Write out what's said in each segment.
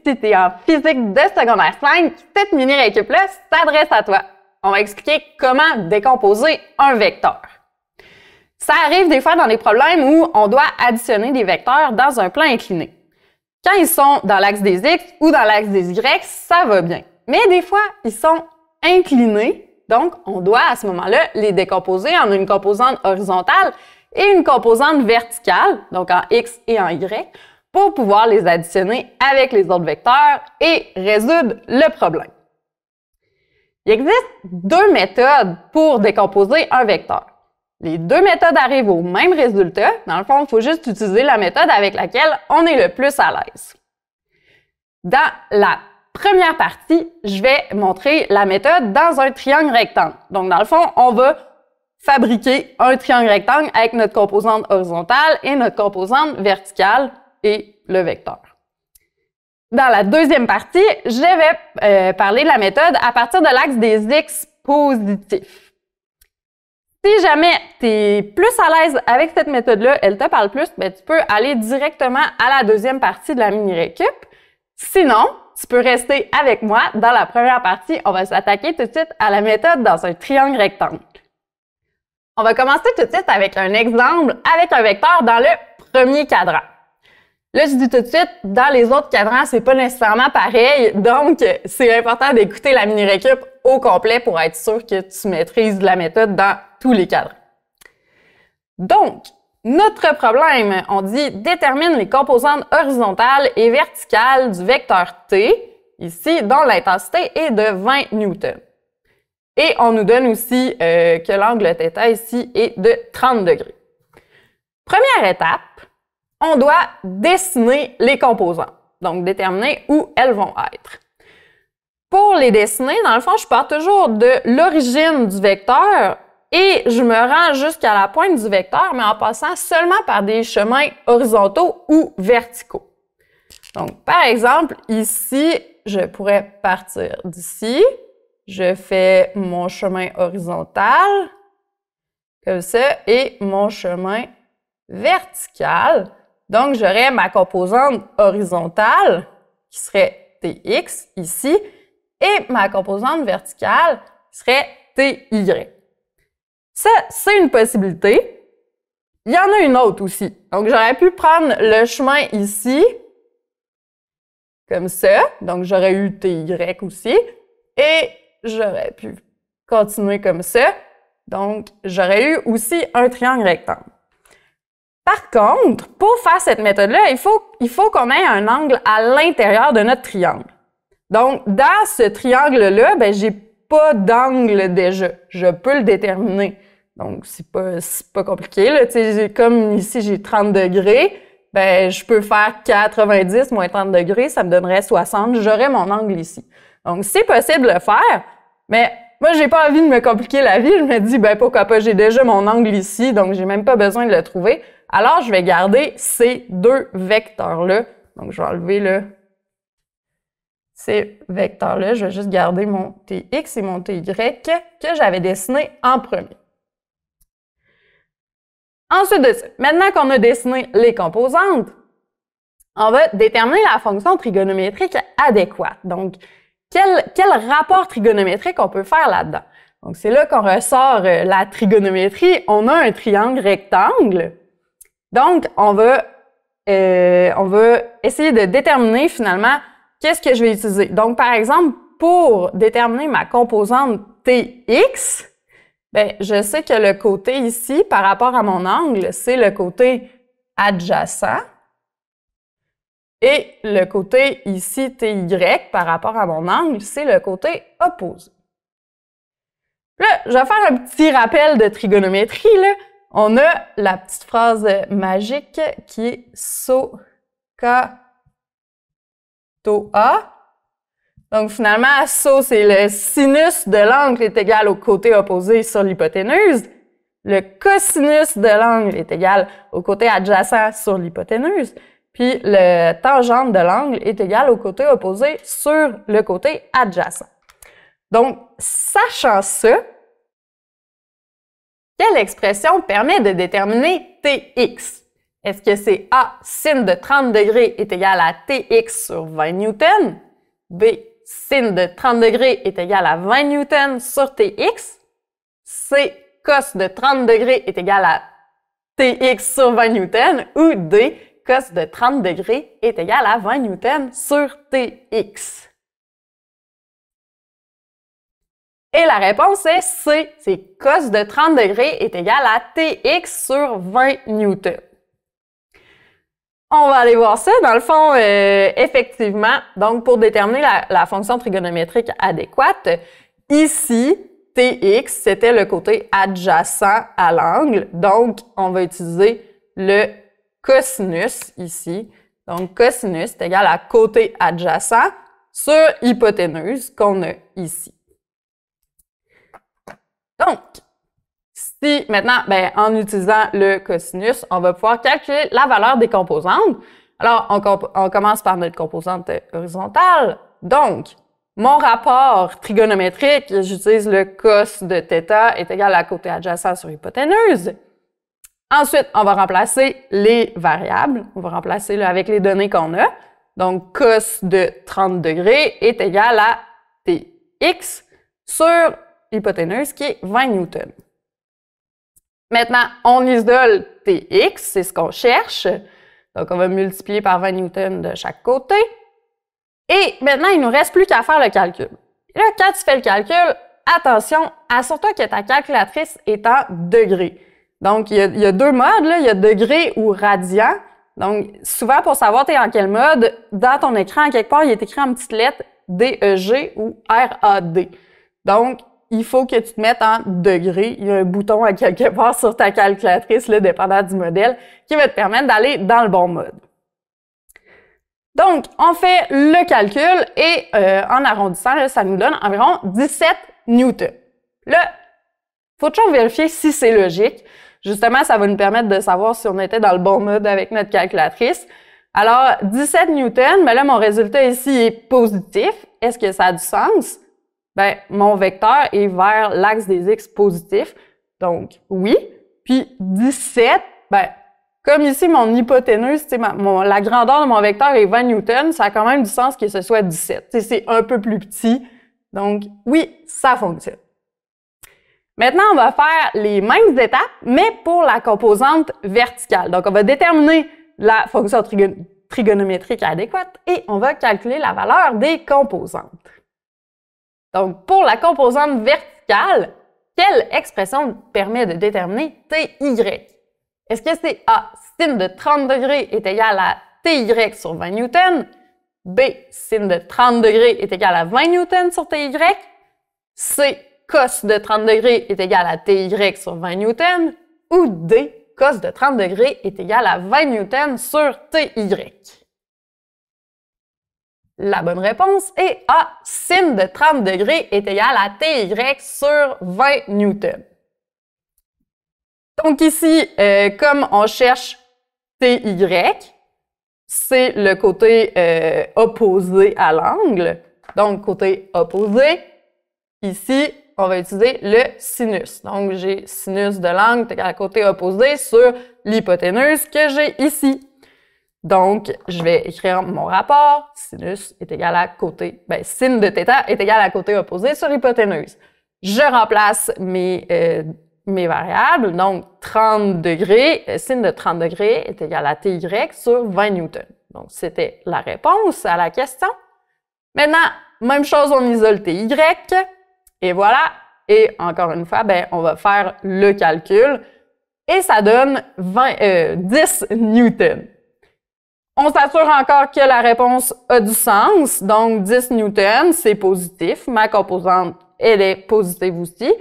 si tu es en physique de secondaire 5, cette mini-récup-là s'adresse à toi. On va expliquer comment décomposer un vecteur. Ça arrive des fois dans des problèmes où on doit additionner des vecteurs dans un plan incliné. Quand ils sont dans l'axe des X ou dans l'axe des Y, ça va bien. Mais des fois, ils sont inclinés, donc on doit à ce moment-là les décomposer en une composante horizontale et une composante verticale, donc en X et en Y, pour pouvoir les additionner avec les autres vecteurs et résoudre le problème. Il existe deux méthodes pour décomposer un vecteur. Les deux méthodes arrivent au même résultat. Dans le fond, il faut juste utiliser la méthode avec laquelle on est le plus à l'aise. Dans la première partie, je vais montrer la méthode dans un triangle rectangle. Donc, dans le fond, on va fabriquer un triangle rectangle avec notre composante horizontale et notre composante verticale et le vecteur. Dans la deuxième partie, je vais parler de la méthode à partir de l'axe des X positifs. Si jamais tu es plus à l'aise avec cette méthode-là, elle te parle plus, ben tu peux aller directement à la deuxième partie de la mini-récup. Sinon, tu peux rester avec moi. Dans la première partie, on va s'attaquer tout de suite à la méthode dans un triangle rectangle. On va commencer tout de suite avec un exemple avec un vecteur dans le premier cadran. Là, je dis tout de suite, dans les autres cadrans, c'est pas nécessairement pareil, donc c'est important d'écouter la mini-récup au complet pour être sûr que tu maîtrises la méthode dans tous les cadrans. Donc, notre problème, on dit détermine les composantes horizontales et verticales du vecteur T, ici, dont l'intensité est de 20 newtons. Et on nous donne aussi que l'angle θ ici est de 30 degrés. Première étape, on doit dessiner les composantes, donc déterminer où elles vont être. Pour les dessiner, dans le fond, je pars toujours de l'origine du vecteur et je me rends jusqu'à la pointe du vecteur, mais en passant seulement par des chemins horizontaux ou verticaux. Donc, par exemple, ici, je pourrais partir d'ici. Je fais mon chemin horizontal, comme ça, et mon chemin vertical. Donc, j'aurais ma composante horizontale, qui serait Tx, ici, et ma composante verticale, qui serait Ty. Ça, c'est une possibilité. Il y en a une autre aussi. Donc, j'aurais pu prendre le chemin ici, comme ça. Donc, j'aurais eu Ty aussi. Et j'aurais pu continuer comme ça. Donc, j'aurais eu aussi un triangle rectangle. Par contre, pour faire cette méthode-là, il faut qu'on ait un angle à l'intérieur de notre triangle. Donc, dans ce triangle-là, ben, j'ai pas d'angle déjà. Je peux le déterminer. Donc, c'est pas compliqué, là. Tu sais, comme ici, j'ai 30 degrés, ben, je peux faire 90 moins 30 degrés, ça me donnerait 60. J'aurais mon angle ici. Donc, c'est possible de le faire, mais moi, j'ai pas envie de me compliquer la vie. Je me dis, ben, pourquoi pas, j'ai déjà mon angle ici, donc j'ai même pas besoin de le trouver. Alors, je vais garder ces deux vecteurs-là. Donc, je vais enlever là, ces vecteurs-là. Je vais juste garder mon Tx et mon Ty que j'avais dessiné en premier. Ensuite de ça, maintenant qu'on a dessiné les composantes, on va déterminer la fonction trigonométrique adéquate. Donc, quel rapport trigonométrique on peut faire là-dedans? Donc, c'est là qu'on ressort la trigonométrie. On a un triangle rectangle. Donc, on va essayer de déterminer finalement qu'est-ce que je vais utiliser. Donc, par exemple, pour déterminer ma composante Tx, ben, je sais que le côté ici, par rapport à mon angle, c'est le côté adjacent. Et le côté ici, Ty, par rapport à mon angle, c'est le côté opposé. Là, je vais faire un petit rappel de trigonométrie, là. On a la petite phrase magique qui est SOH, A. Donc, finalement, SO, c'est le sinus de l'angle est égal au côté opposé sur l'hypoténuse. Le cosinus de l'angle est égal au côté adjacent sur l'hypoténuse. Puis, le tangente de l'angle est égal au côté opposé sur le côté adjacent. Donc, sachant ça, quelle expression permet de déterminer Tx? Est-ce que c'est A, sin de 30 degrés est égal à Tx sur 20 newtons? B, sin de 30 degrés est égal à 20 newtons sur Tx? C, cos de 30 degrés est égal à Tx sur 20 newtons? Ou D, cos de 30 degrés est égal à 20 newtons sur Tx? Et la réponse est C, c'est cos de 30 degrés est égal à Tx sur 20 newtons. On va aller voir ça. Dans le fond, effectivement, donc pour déterminer la fonction trigonométrique adéquate, ici, Tx, c'était le côté adjacent à l'angle. Donc, on va utiliser le cosinus ici. Donc, cosinus est égal à côté adjacent sur hypoténuse qu'on a ici. Donc, si maintenant, en utilisant le cosinus, on va pouvoir calculer la valeur des composantes. Alors, on commence par notre composante horizontale. Donc, mon rapport trigonométrique, j'utilise le cos de θ est égal à côté adjacent sur hypoténuse. Ensuite, on va remplacer les variables. On va remplacer là, avec les données qu'on a. Donc, cos de 30 degrés est égal à Tx sur hypoténuse qui est 20 newtons. Maintenant, on isole Tx, c'est ce qu'on cherche. Donc, on va multiplier par 20 newtons de chaque côté. Et maintenant, il ne nous reste plus qu'à faire le calcul. Et là, quand tu fais le calcul, attention, assure-toi que ta calculatrice est en degrés. Donc, il y a deux modes, là. Il y a degrés ou radians. Donc, souvent, pour savoir t'es en quel mode, dans ton écran, quelque part, il est écrit en petites lettres DEG ou RAD. Donc, il faut que tu te mettes en degrés. Il y a un bouton à quelque part sur ta calculatrice, là, dépendant du modèle, qui va te permettre d'aller dans le bon mode. Donc, on fait le calcul et en arrondissant, là, ça nous donne environ 17 newtons. Là, il faut toujours vérifier si c'est logique. Justement, ça va nous permettre de savoir si on était dans le bon mode avec notre calculatrice. Alors, 17 newtons, mais là, mon résultat ici est positif. Est-ce que ça a du sens? Ben, mon vecteur est vers l'axe des x positifs. Donc, oui. Puis, 17, ben, comme ici, mon hypoténuse, la grandeur de mon vecteur est 20 newtons, ça a quand même du sens que ce soit 17. C'est un peu plus petit. Donc, oui, ça fonctionne. Maintenant, on va faire les mêmes étapes, mais pour la composante verticale. Donc, on va déterminer la fonction trigonométrique adéquate et on va calculer la valeur des composantes. Donc, pour la composante verticale, quelle expression permet de déterminer TY? Est-ce que c'est A, sin de 30 degrés est égal à TY sur 20 newtons? B, sin de 30 degrés est égal à 20 newtons sur TY? C, cos de 30 degrés est égal à TY sur 20 newtons? Ou D, cos de 30 degrés est égal à 20 newtons sur TY? La bonne réponse est A, sin de 30 degrés est égal à TY sur 20 newtons. Donc ici, comme on cherche TY, c'est le côté opposé à l'angle. Donc, côté opposé, ici, on va utiliser le sinus. Donc, j'ai sinus de l'angle est égal à côté opposé sur l'hypoténuse que j'ai ici. Donc, je vais écrire mon rapport. Sinus est égal à côté, sin de θ est égal à côté opposé sur hypoténuse. Je remplace mes variables. Donc, 30 degrés, sin de 30 degrés est égal à TY sur 20 newtons. Donc, c'était la réponse à la question. Maintenant, même chose, on isole TY. Et voilà. Et encore une fois, on va faire le calcul. Et ça donne 10 newtons. On s'assure encore que la réponse a du sens. Donc, 10 newtons, c'est positif. Ma composante, elle est positive aussi.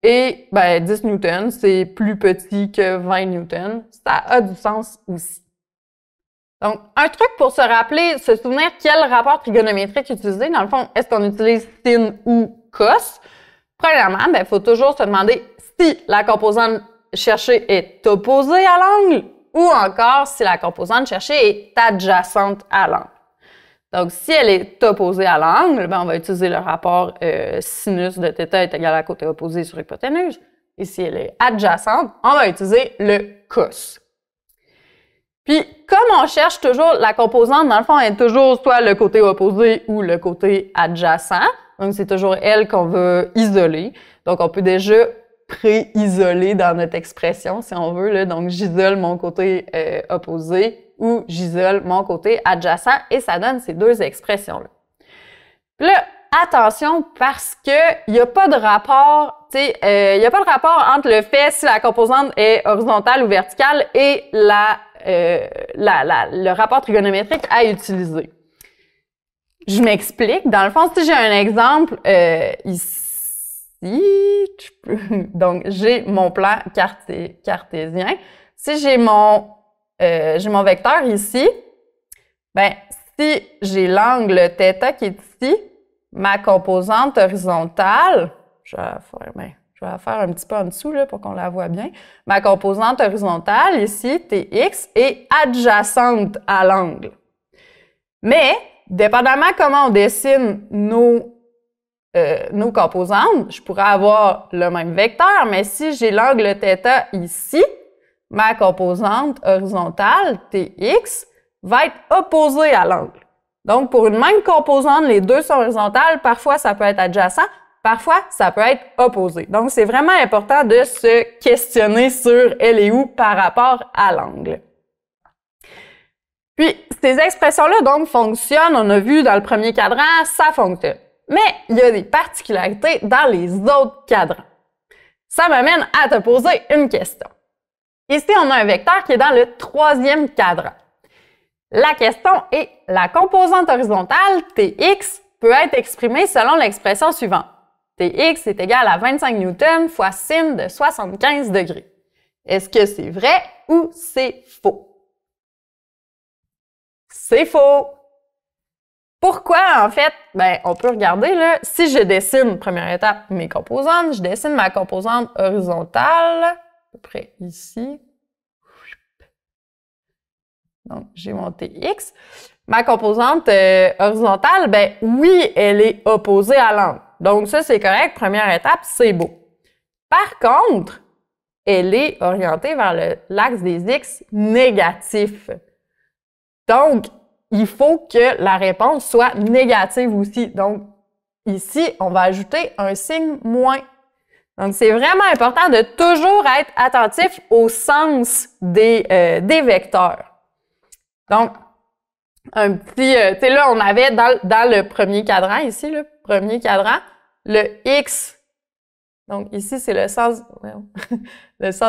Et 10 newtons, c'est plus petit que 20 newtons. Ça a du sens aussi. Donc, un truc pour se rappeler, se souvenir quel rapport trigonométrique utiliser. Dans le fond, est-ce qu'on utilise sin ou cos? Premièrement, il faut toujours se demander si la composante cherchée est opposée à l'angle ou encore si la composante cherchée est adjacente à l'angle. Donc, si elle est opposée à l'angle, on va utiliser le rapport sinus de θ est égal à côté opposé sur hypoténuse. Et si elle est adjacente, on va utiliser le cos. Puis, comme on cherche toujours la composante, dans le fond, elle est toujours soit le côté opposé ou le côté adjacent. Donc, c'est toujours elle qu'on veut isoler. Donc, on peut déjà pré-isoler dans notre expression, si on veut. Là. Donc, j'isole mon côté opposé ou j'isole mon côté adjacent et ça donne ces deux expressions-là. Puis là, attention parce que il n'y a pas de rapport, tu sais, il n'y a pas de rapport entre le fait si la composante est horizontale ou verticale et le rapport trigonométrique à utiliser. Je m'explique. Dans le fond, si j'ai un exemple ici, donc j'ai mon plan cartésien. Si j'ai mon vecteur ici, ben si j'ai l'angle θ qui est ici, ma composante horizontale, je vais la faire un petit peu en dessous là, pour qu'on la voie bien. Ma composante horizontale ici, Tx, est adjacente à l'angle. Mais, dépendamment comment on dessine nos composantes, je pourrais avoir le même vecteur, mais si j'ai l'angle θ ici, ma composante horizontale, Tx, va être opposée à l'angle. Donc, pour une même composante, les deux sont horizontales. Parfois, ça peut être adjacent. Parfois, ça peut être opposé. Donc, c'est vraiment important de se questionner sur elle est où par rapport à l'angle. Puis, ces expressions-là, donc, fonctionnent. On a vu dans le premier cadran, ça fonctionne. Mais, il y a des particularités dans les autres cadrans. Ça m'amène à te poser une question. Ici, on a un vecteur qui est dans le troisième cadran. La question est, la composante horizontale, Tx, peut être exprimée selon l'expression suivante. Tx est égal à 25 newtons fois sin de 75 degrés. Est-ce que c'est vrai ou c'est faux? C'est faux! Pourquoi, en fait? Ben, on peut regarder, là, si je dessine, première étape, mes composantes, je dessine ma composante horizontale, à peu près ici. Donc, j'ai mon Tx. Ma composante horizontale, ben oui, elle est opposée à l'angle. Donc, ça, c'est correct. Première étape, c'est beau. Par contre, elle est orientée vers l'axe des X négatifs. Donc, il faut que la réponse soit négative aussi. Donc, ici, on va ajouter un signe moins. Donc, c'est vraiment important de toujours être attentif au sens des vecteurs. Donc, un petit, tu sais, là, on avait dans le premier cadran, ici, le premier cadran, le X. Donc, ici, c'est le sens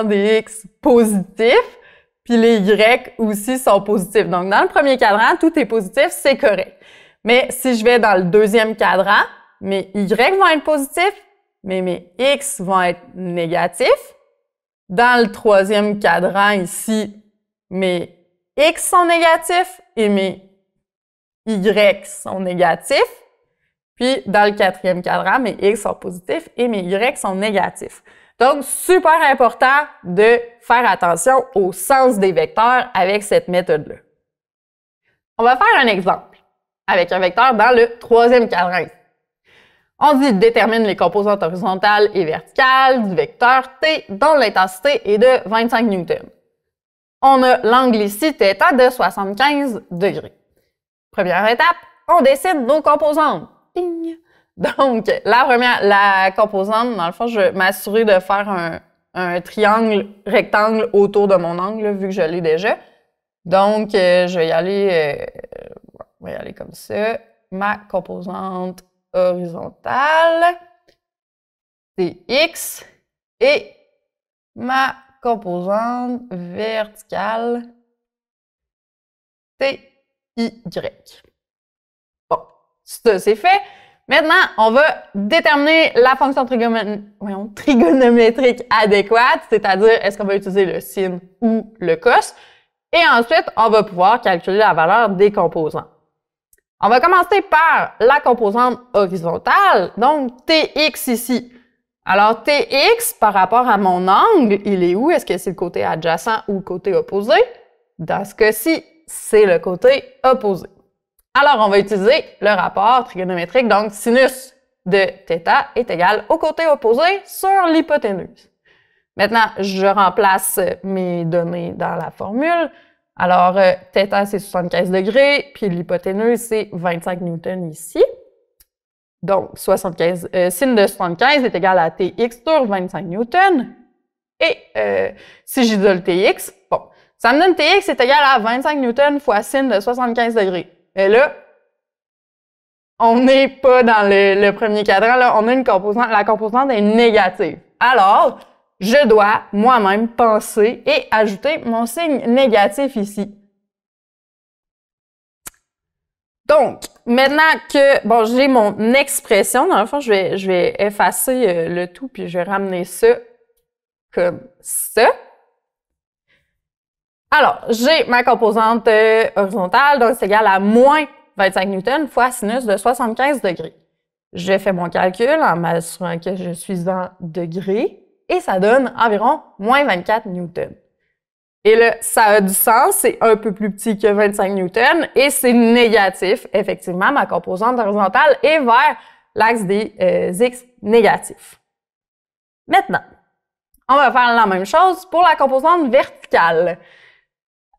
des X positifs, puis les Y aussi sont positifs. Donc, dans le premier cadran, tout est positif, c'est correct. Mais si je vais dans le deuxième cadran, mes Y vont être positifs, mais mes X vont être négatifs. Dans le troisième cadran, ici, mes X sont négatifs et mes Y sont négatifs. Puis, dans le quatrième cadran, mes X sont positifs et mes Y sont négatifs. Donc, super important de faire attention au sens des vecteurs avec cette méthode-là. On va faire un exemple avec un vecteur dans le troisième cadran. On dit détermine les composantes horizontales et verticales du vecteur T dont l'intensité est de 25 newtons. On a l'angle ici θ de 75 degrés. Première étape, on dessine nos composantes. Ding! Donc, la composante, dans le fond, je vais m'assurer de faire un triangle rectangle autour de mon angle, là, vu que je l'ai déjà. Donc, je vais y aller comme ça. Ma composante horizontale, c'est X, et ma composante verticale, c'est Y. Bon, ça c'est fait. Maintenant, on va déterminer la fonction trigonométrique adéquate, c'est-à-dire est-ce qu'on va utiliser le sin ou le cos. Et ensuite, on va pouvoir calculer la valeur des composants. On va commencer par la composante horizontale, donc Tx ici. Alors, Tx, par rapport à mon angle, il est où? Est-ce que c'est le côté adjacent ou le côté opposé? Dans ce cas-ci, c'est le côté opposé. Alors, on va utiliser le rapport trigonométrique, donc sinus de θ est égal au côté opposé sur l'hypoténuse. Maintenant, je remplace mes données dans la formule. Alors, θ, c'est 75 degrés, puis l'hypoténuse, c'est 25 newtons ici. Donc, sin de 75 est égal à Tx sur 25 newtons. Et si j'isole Tx, bon, ça me donne Tx est égal à 25 newtons fois sin de 75 degrés. Et là, on n'est pas dans le premier cadran, là, on a une composante, la composante est négative. Alors, je dois moi-même penser et ajouter mon signe négatif ici. Donc, maintenant que, bon, j'ai mon expression, dans le fond, je vais effacer le tout, puis je vais ramener ça comme ça. Alors, j'ai ma composante horizontale, donc c'est égal à moins 25 newtons fois sinus de 75 degrés. Je fais mon calcul en m'assurant que je suis en degrés, et ça donne environ moins 24 newtons. Et là, ça a du sens, c'est un peu plus petit que 25 newtons et c'est négatif. Effectivement, ma composante horizontale est vers l'axe des X négatifs. Maintenant, on va faire la même chose pour la composante verticale.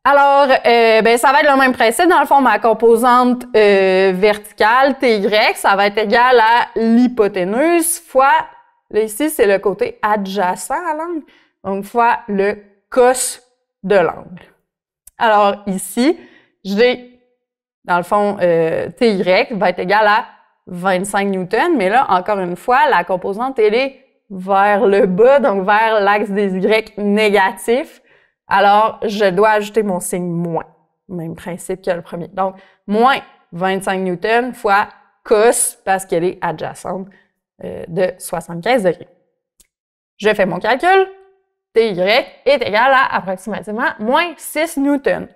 Alors, ça va être le même principe. Dans le fond, ma composante verticale, Ty, ça va être égal à l'hypoténuse fois, là ici, c'est le côté adjacent à l'angle, donc fois le cos de l'angle. Alors ici, j'ai, dans le fond, Ty va être égal à 25 newtons, mais là, encore une fois, la composante, elle est vers le bas, donc vers l'axe des Y négatifs. Alors, je dois ajouter mon signe moins. Même principe que le premier. Donc, moins 25 newtons fois cos, parce qu'elle est adjacente de 75 degrés. Je fais mon calcul. Ty est égal à approximativement moins 6 newtons.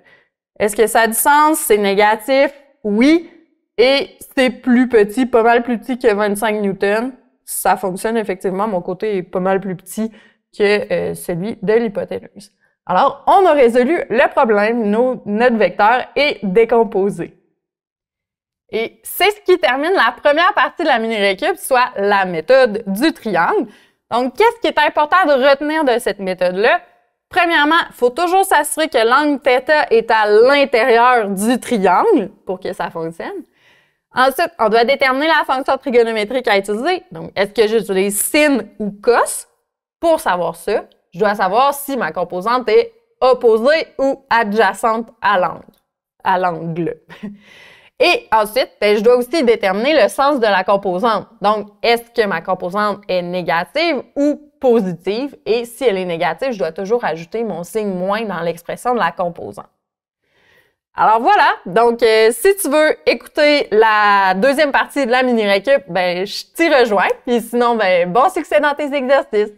Est-ce que ça a du sens? C'est négatif? Oui. Et c'est plus petit, pas mal plus petit que 25 newtons. Ça fonctionne effectivement. Mon côté est pas mal plus petit que celui de l'hypoténuse. Alors, on a résolu le problème. Notre vecteur est décomposé. Et c'est ce qui termine la première partie de la mini-récup, soit la méthode du triangle. Donc, qu'est-ce qui est important de retenir de cette méthode-là? Premièrement, il faut toujours s'assurer que l'angle θ est à l'intérieur du triangle pour que ça fonctionne. Ensuite, on doit déterminer la fonction trigonométrique à utiliser. Donc, est-ce que j'utilise sin ou cos? Pour savoir ça, je dois savoir si ma composante est opposée ou adjacente à l'angle. Et ensuite, je dois aussi déterminer le sens de la composante. Donc, est-ce que ma composante est négative ou positive? Et si elle est négative, je dois toujours ajouter mon signe moins dans l'expression de la composante. Alors voilà, donc si tu veux écouter la deuxième partie de la mini-récup, je t'y rejoins. Puis sinon, bon succès dans tes exercices!